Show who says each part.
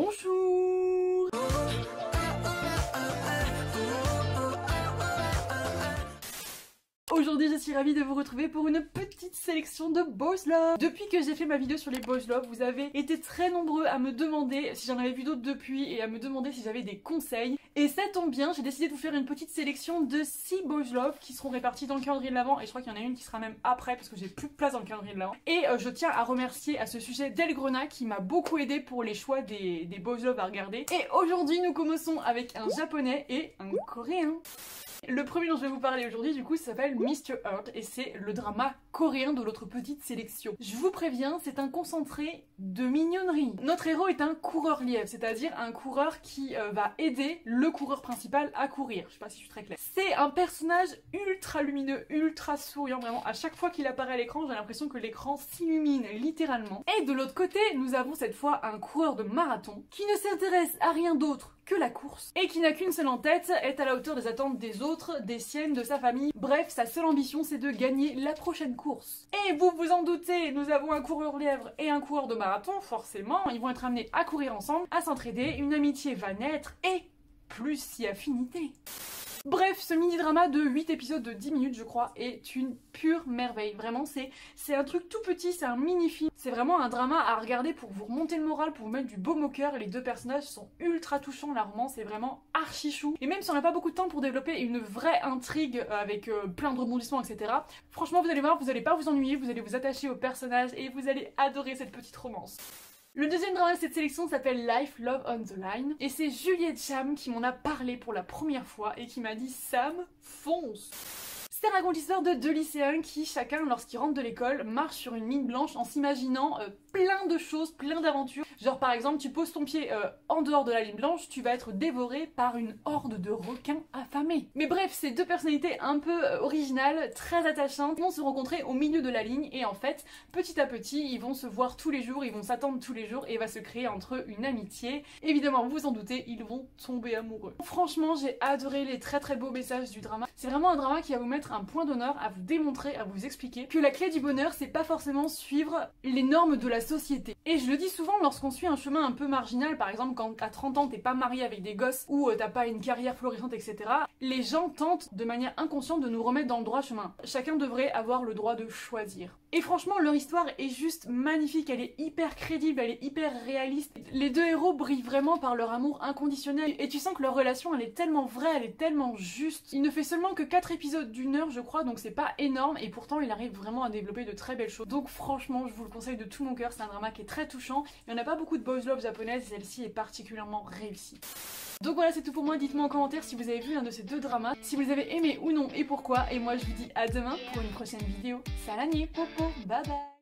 Speaker 1: Bonjour. Aujourd'hui je suis ravie de vous retrouver pour une petite sélection de Boys Love. Depuis que j'ai fait ma vidéo sur les Boys Love, vous avez été très nombreux à me demander si j'en avais vu d'autres depuis et à me demander si j'avais des conseils. Et ça tombe bien, j'ai décidé de vous faire une petite sélection de 6 Boys Love qui seront répartis dans le calendrier de l'Avent, et je crois qu'il y en a une qui sera même après parce que j'ai plus de place dans le calendrier de l'Avent. Et je tiens à remercier à ce sujet Delgrena qui m'a beaucoup aidé pour les choix des Boys Love à regarder. Et aujourd'hui nous commençons avec un japonais et un coréen. Le premier dont je vais vous parler aujourd'hui, du coup, ça s'appelle Mr. Heart et c'est le drama coréen de notre petite sélection. Je vous préviens, c'est un concentré de mignonnerie. Notre héros est un coureur lièvre, c'est-à-dire un coureur qui va aider le coureur principal à courir. Je sais pas si je suis très claire. C'est un personnage ultra lumineux, ultra souriant, vraiment. À chaque fois qu'il apparaît à l'écran, j'ai l'impression que l'écran s'illumine littéralement. Et de l'autre côté, nous avons cette fois un coureur de marathon qui ne s'intéresse à rien d'autre que la course et qui n'a qu'une seule en tête, est à la hauteur des attentes des autres, des siennes, de sa famille. Bref, sa seule ambition c'est de gagner la prochaine course. Et vous vous en doutez, nous avons un coureur lièvre et un coureur de marathon, forcément, ils vont être amenés à courir ensemble, à s'entraider, une amitié va naître et plus si affinité. Bref, ce mini-drama de 8 épisodes de 10 minutes, je crois, est une pure merveille. Vraiment, c'est un truc tout petit, c'est un mini-film. C'est vraiment un drama à regarder pour vous remonter le moral, pour vous mettre du baume au cœur. Les deux personnages sont ultra touchants, la romance est vraiment archi chou. Et même si on n'a pas beaucoup de temps pour développer une vraie intrigue avec plein de rebondissements, etc., franchement, vous allez voir, vous allez pas vous ennuyer, vous allez vous attacher aux personnages et vous allez adorer cette petite romance. Le deuxième drama de cette sélection s'appelle Life, Love on the Line et c'est Juliette Cham qui m'en a parlé pour la première fois et qui m'a dit Sam, fonce! Ça raconte l'histoire de deux lycéens qui, chacun, lorsqu'ils rentrent de l'école, marchent sur une ligne blanche en s'imaginant plein de choses, plein d'aventures. Genre par exemple, tu poses ton pied en dehors de la ligne blanche, tu vas être dévoré par une horde de requins affamés. Mais bref, ces deux personnalités un peu originales, très attachantes, vont se rencontrer au milieu de la ligne et en fait, petit à petit, ils vont se voir tous les jours, ils vont s'attendre tous les jours et il va se créer entre eux une amitié. Évidemment, vous vous en doutez, ils vont tomber amoureux. Franchement, j'ai adoré les très beaux messages du drama. C'est vraiment un drama qui va vous mettre un point d'honneur à vous démontrer, à vous expliquer que la clé du bonheur c'est pas forcément suivre les normes de la société. Et je le dis souvent lorsqu'on suit un chemin un peu marginal, par exemple quand à 30 ans t'es pas marié avec des gosses ou t'as pas une carrière florissante, etc. Les gens tentent de manière inconsciente de nous remettre dans le droit chemin. Chacun devrait avoir le droit de choisir. Et franchement leur histoire est juste magnifique, elle est hyper crédible, elle est hyper réaliste. Les deux héros brillent vraiment par leur amour inconditionnel et tu sens que leur relation elle est tellement vraie, elle est tellement juste. Il ne fait seulement que 4 épisodes d'une heure je crois, donc c'est pas énorme et pourtant il arrive vraiment à développer de très belles choses. Donc franchement je vous le conseille de tout mon cœur, c'est un drama qui est très touchant. Il n'y en a pas beaucoup de boys love japonaises et celle-ci est particulièrement réussie. Donc voilà, c'est tout pour moi, dites-moi en commentaire si vous avez vu un de ces deux dramas, si vous les avez aimés ou non et pourquoi, et moi je vous dis à demain pour une prochaine vidéo. Salam, popo, bye bye.